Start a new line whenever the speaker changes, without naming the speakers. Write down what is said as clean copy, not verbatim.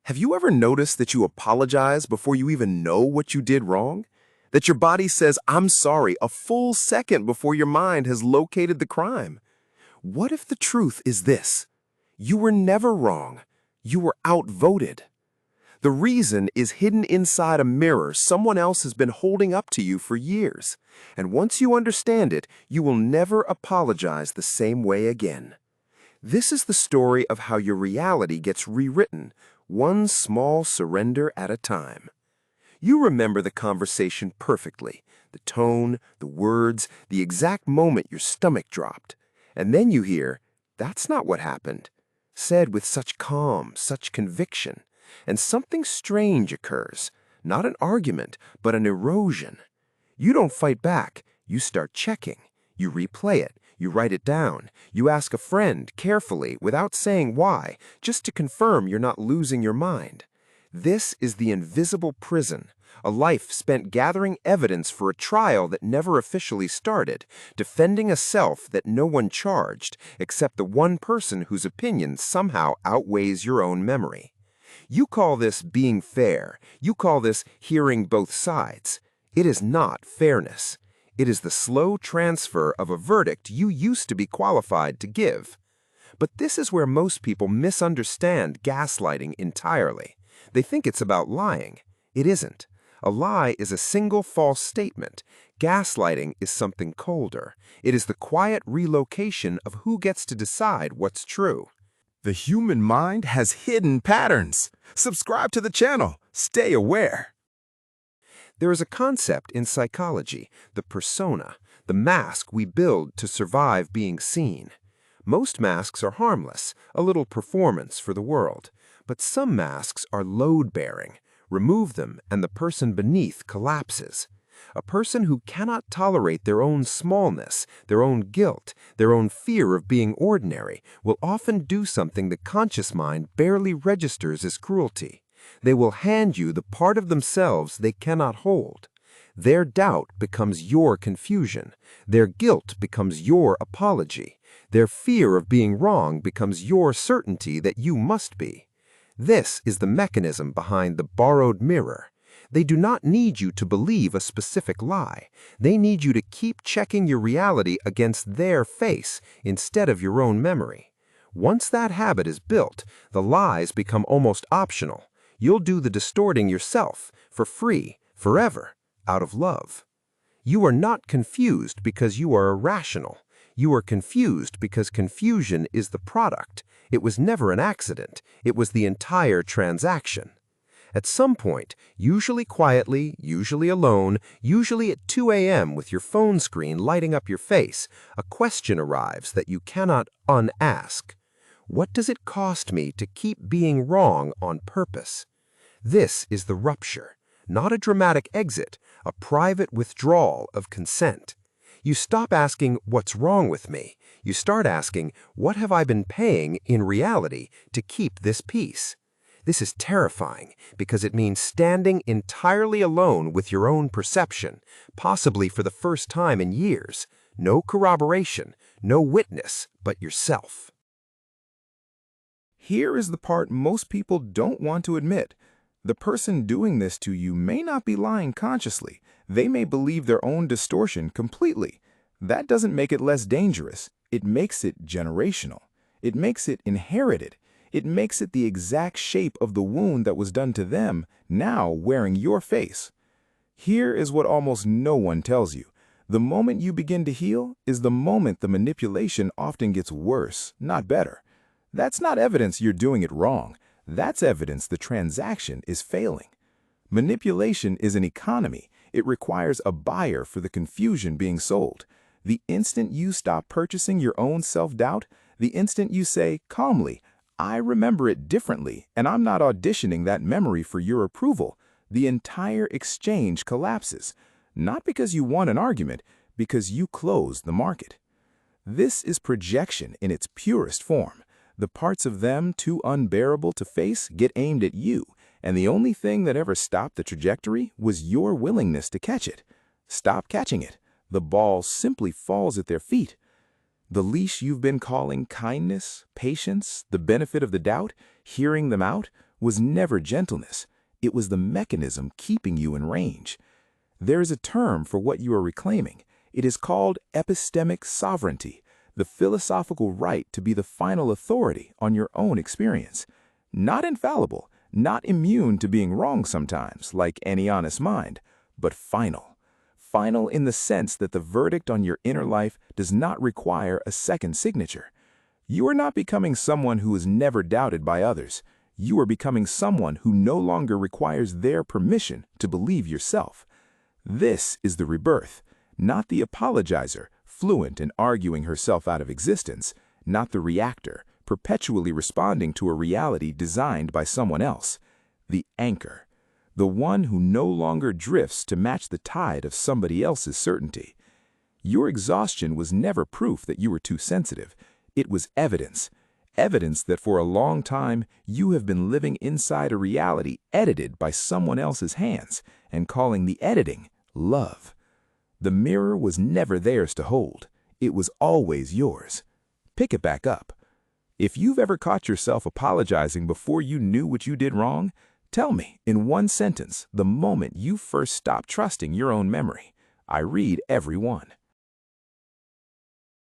Have you ever noticed that you apologize before you even know what you did wrong? That your body says, "I'm sorry," a full second before your mind has located the crime? What if the truth is this? You were never wrong. You were outvoted. The reason is hidden inside a mirror someone else has been holding up to you for years. And once you understand it, you will never apologize the same way again. This is the story of how your reality gets rewritten, one small surrender at a time. You remember the conversation perfectly, the tone, the words, the exact moment your stomach dropped. And then you hear, "That's not what happened," said with such calm, such conviction. And something strange occurs, not an argument, but an erosion. You don't fight back, you start checking. You replay it, you write it down, you ask a friend carefully without saying why, just to confirm you're not losing your mind. This is the invisible prison, a life spent gathering evidence for a trial that never officially started, defending a self that no one charged except the one person whose opinion somehow outweighs your own memory. You call this being fair. You call this hearing both sides. It is not fairness. It is the slow transfer of a verdict you used to be qualified to give. But this is where most people misunderstand gaslighting entirely. They think it's about lying. It isn't. A lie is a single false statement. Gaslighting is something colder. It is the quiet relocation of who gets to decide what's true.
The human mind has hidden patterns. Subscribe to the channel. Stay aware.
There is a concept in psychology, the persona, the mask we build to survive being seen. Most masks are harmless, a little performance for the world. But some masks are load-bearing. Remove them and the person beneath collapses. A person who cannot tolerate their own smallness, their own guilt, their own fear of being ordinary, will often do something the conscious mind barely registers as cruelty. They will hand you the part of themselves they cannot hold. Their doubt becomes your confusion. Their guilt becomes your apology. Their fear of being wrong becomes your certainty that you must be. This is the mechanism behind the borrowed mirror. They do not need you to believe a specific lie. They need you to keep checking your reality against their face instead of your own memory. Once that habit is built, the lies become almost optional. You'll do the distorting yourself, for free, forever, out of love. You are not confused because you are irrational. You are confused because confusion is the product. It was never an accident. It was the entire transaction. At some point, usually quietly, usually alone, usually at 2 a.m. with your phone screen lighting up your face, a question arrives that you cannot unask. What does it cost me to keep being wrong on purpose? This is the rupture, not a dramatic exit, a private withdrawal of consent. You stop asking, "What's wrong with me?" You start asking, "What have I been paying in reality to keep this peace?" This is terrifying because it means standing entirely alone with your own perception, possibly for the first time in years. No corroboration, no witness, but yourself.
Here is the part most people don't want to admit. The person doing this to you may not be lying consciously. They may believe their own distortion completely. That doesn't make it less dangerous. It makes it generational. It makes it inherited. It makes it the exact shape of the wound that was done to them, now wearing your face. Here is what almost no one tells you. The moment you begin to heal is the moment the manipulation often gets worse, not better. That's not evidence you're doing it wrong. That's evidence the transaction is failing. Manipulation is an economy. It requires a buyer for the confusion being sold. The instant you stop purchasing your own self-doubt, the instant you say calmly, "I remember it differently, and I'm not auditioning that memory for your approval," the entire exchange collapses. Not because you won an argument, because you closed the market. This is projection in its purest form. The parts of them too unbearable to face get aimed at you, and the only thing that ever stopped the trajectory was your willingness to catch it. Stop catching it. The ball simply falls at their feet. The leash you've been calling kindness, patience, the benefit of the doubt, hearing them out, was never gentleness. It was the mechanism keeping you in range. There is a term for what you are reclaiming. It is called epistemic sovereignty, the philosophical right to be the final authority on your own experience. Not infallible, not immune to being wrong sometimes, like any honest mind, but final. Final in the sense that the verdict on your inner life does not require a second signature. You are not becoming someone who is never doubted by others. You are becoming someone who no longer requires their permission to believe yourself. This is the rebirth, not the apologizer, fluent in arguing herself out of existence, not the reactor, perpetually responding to a reality designed by someone else. The anchor, the one who no longer drifts to match the tide of somebody else's certainty. Your exhaustion was never proof that you were too sensitive. It was evidence. Evidence that for a long time you have been living inside a reality edited by someone else's hands and calling the editing love. The mirror was never theirs to hold. It was always yours. Pick it back up. If you've ever caught yourself apologizing before you knew what you did wrong, tell me in one sentence the moment you first stopped trusting your own memory. I read every one.